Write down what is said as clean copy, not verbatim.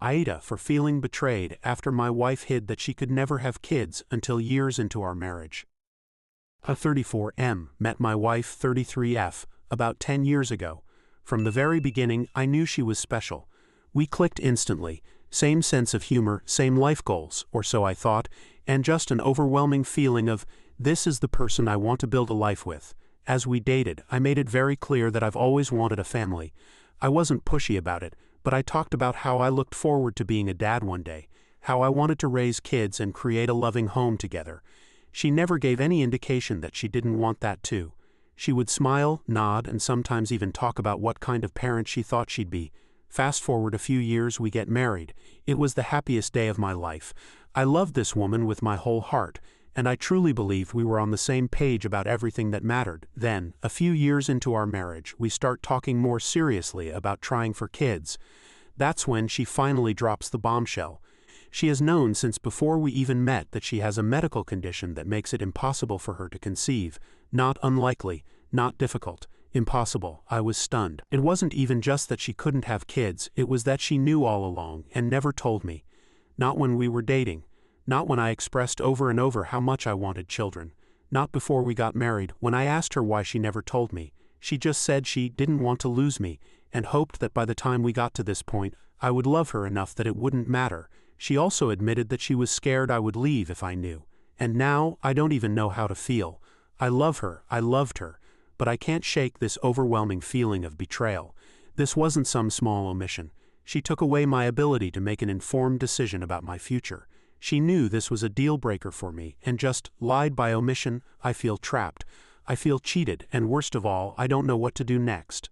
AITA for feeling betrayed after my wife hid that she could never have kids until years into our marriage. A 34M met my wife 33F about 10 years ago. From the very beginning, I knew she was special. We clicked instantly, same sense of humor, same life goals, or so I thought, and just an overwhelming feeling of, this is the person I want to build a life with. As we dated, I made it very clear that I've always wanted a family. I wasn't pushy about it, but I talked about how I looked forward to being a dad one day, how I wanted to raise kids and create a loving home together. She never gave any indication that she didn't want that too. She would smile, nod, and sometimes even talk about what kind of parent she thought she'd be. Fast forward a few years, we get married. It was the happiest day of my life. I loved this woman with my whole heart, and I truly believed we were on the same page about everything that mattered. Then, a few years into our marriage, we start talking more seriously about trying for kids. That's when she finally drops the bombshell. She has known since before we even met that she has a medical condition that makes it impossible for her to conceive. Not unlikely, not difficult. Impossible. I was stunned. It wasn't even just that she couldn't have kids, it was that she knew all along and never told me. Not when we were dating. Not when I expressed over and over how much I wanted children. Not before we got married, when I asked her why she never told me. She just said she didn't want to lose me, and hoped that by the time we got to this point, I would love her enough that it wouldn't matter. She also admitted that she was scared I would leave if I knew. And now, I don't even know how to feel. I love her, I loved her, but I can't shake this overwhelming feeling of betrayal. This wasn't some small omission. She took away my ability to make an informed decision about my future. She knew this was a deal breaker for me, and just lied by omission. I feel trapped. I feel cheated, and worst of all, I don't know what to do next.